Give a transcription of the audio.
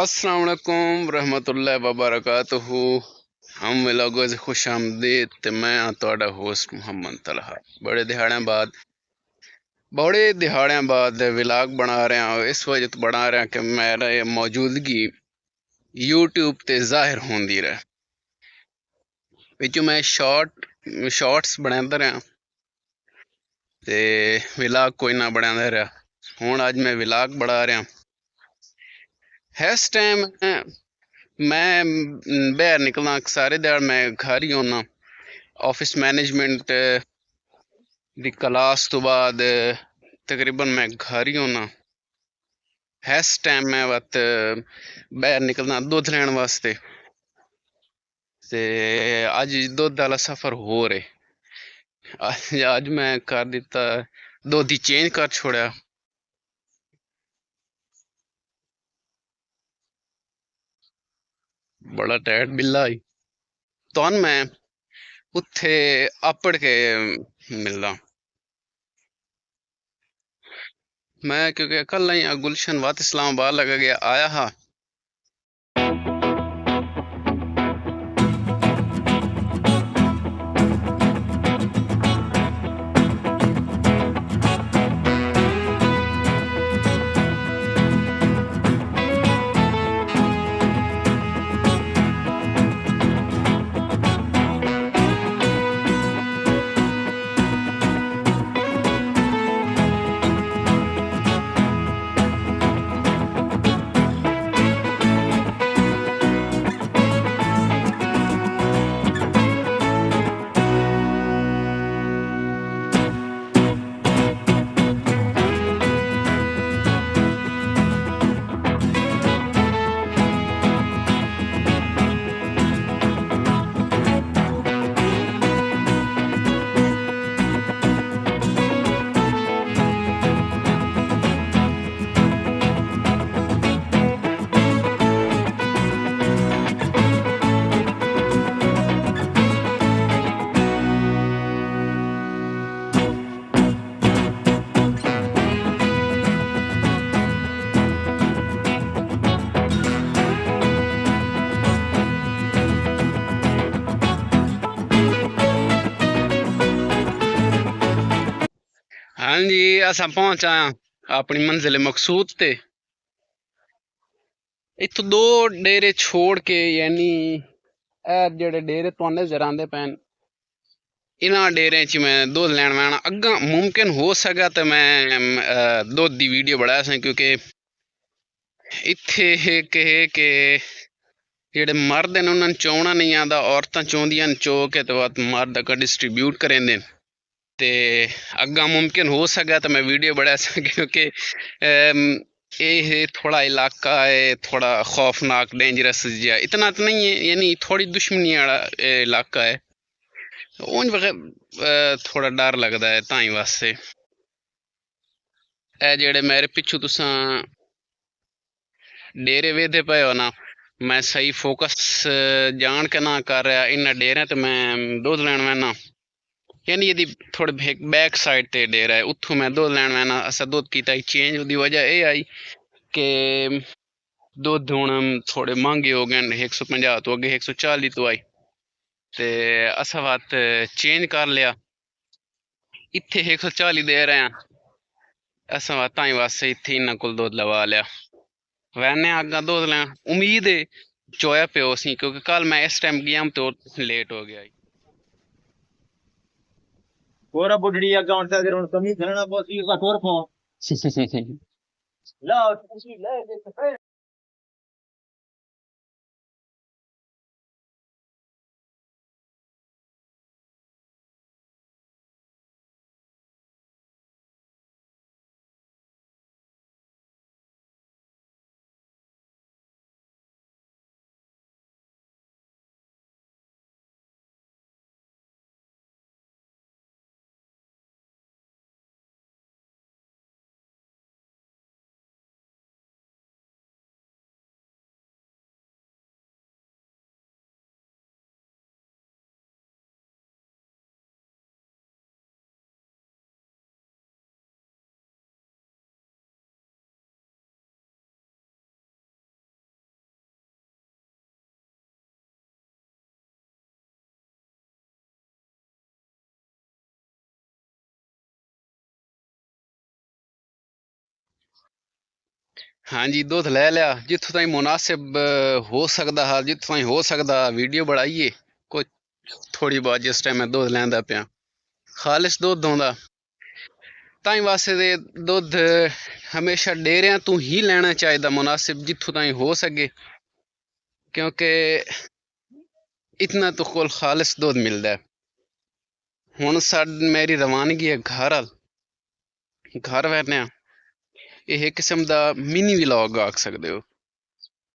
अस्सलाम वालेकुम रहमतुल्लाहि व बरकातुहू। हम लोगों से खुश आमदीद ते मैं हाँ तुहाडा होस्ट मुहम्मद तलहा। बड़े दिहाड़ियां बाद व्लॉग बना रहा हूँ। इस वजह तो बना रहा कि मेरा ये मौजूदगी यूट्यूब ते जाहिर होंदी रहे। विचों मैं शॉर्ट्स बनांदा रहा ते व्लॉग कोई ना बनांदा रहा। हुण अज मैं व्लॉग बना रहा। इस टाइम मैं बाहर निकलना सारे दिन मैं घर ही होना। ऑफिस मैनेजमेंट दी क्लास तो बाद तकरीबन मैं घर ही होना। इस टाइम मैं बाहर निकलना दुध लैन वास्ते ते अज दुध आला सफर हो रहे। अज मैं कर दिता दुध ही चेंज कर छोड़ा। बड़ा टैट बिल्ला ही तो मैं उत्थे अपड़ के मिलदा। मैं क्योंकि कल ही गुलशन वात इस्लामाबाद लगा गया आया हा। हाँ जी असा पहुंचा अपनी मंजिल मकसूद ते। इत्थों दो डेरे छोड़ के यानी जेड़े डेरे तो नजर आंदे पैन इन्हां डेरे च मैं दुध लैन आना। अग्गा मुमकिन हो सका तो मैं दुध दी वीडियो बना सा क्योंकि इत्थे एक है कि जेड़े मर्द ने उन्होंने चोना नहीं आता। औरतां चौंदियां चो के तो मर्द अगर डिस्ट्रीब्यूट करेंदे ते अग्गा मुमकिन हो सका तो मैं वीडियो बना सा क्योंकि ये थोड़ा इलाका है थोड़ा खौफनाक डेंजरस जिहा इतना तो नहीं है यानी थोड़ी दुश्मनी वाला इलाका है। उन थोड़ा डर लगता है ताई वास्ते। ए जेड़े मेरे पिछू तुसां डेरे वेदे पे हो ना मैं सही फोकस जान के ना कर रहा इन डेरे तो मैं दुध लैन वैना यानी यदि थोड़े बैक साइड ते डेरा है उथों मैं दुध लैन वैना। असा दुध कीता चेंज उसकी वजह यह आई कि दुध हुण थोड़े महंगे हो गए 150 तो अगे 140 तो आई ते असा बात चेंज कर लिया। इत्थे 140 दे रहे हैं असा बात ताई वास्ते इत्थे इन्ना कोल दुध लवा लिया। वैने अग्गा दुध लैन उम्मीद है चोया प्यो सी क्योंकि कल मैं इस टाइम गया तो लेट हो गया। Ora buddhia account से अगर उन कमी करना पड़ती है कठोर फॉर्म ला उसी ले ਹਾਂਜੀ ਦੁੱਧ ਲੈ ਲਿਆ ਜਿੱਥੋਂ ਤਾਈਂ ਮੁਨਾਸਿਬ ਹੋ ਸਕਦਾ ਹਾਂ ਜਿੱਥੋਂ ਤਾਈਂ ਹੋ ਸਕਦਾ ਵੀਡੀਓ ਬਣਾਈਏ ਕੋਈ ਥੋੜੀ ਬਹੁਤ ਜਿਸ ਟਾਈਮ ਮੈਂ ਦੁੱਧ ਲੈਂਦਾ ਪਿਆ ਖਾਲਿਸ ਦੁੱਧ ਆਉਂਦਾ ਤਾਂ ਹੀ ਵਾਸਤੇ ਦੇ ਦੁੱਧ ਹਮੇਸ਼ਾ ਡੇਰਿਆਂ ਤੋਂ ਹੀ ਲੈਣਾ ਚਾਹੀਦਾ ਮੁਨਾਸਿਬ ਜਿੱਥੋਂ ਤਾਈਂ ਹੋ ਸਕੇ ਕਿਉਂਕਿ ਇਤਨਾ ਤੋਂ ਕੋਲ ਖਾਲਿਸ ਦੁੱਧ ਮਿਲਦਾ ਹੈ ਹੁਣ ਮੇਰੀ ਰਵਾਨਗੀ ਹੈ ਘਰ ਵਰਨਿਆ ਇਹ ਕਿਸਮ ਦਾ ਮਿਨੀ ਵਲੌਗ ਆਖ ਸਕਦੇ ਹੋ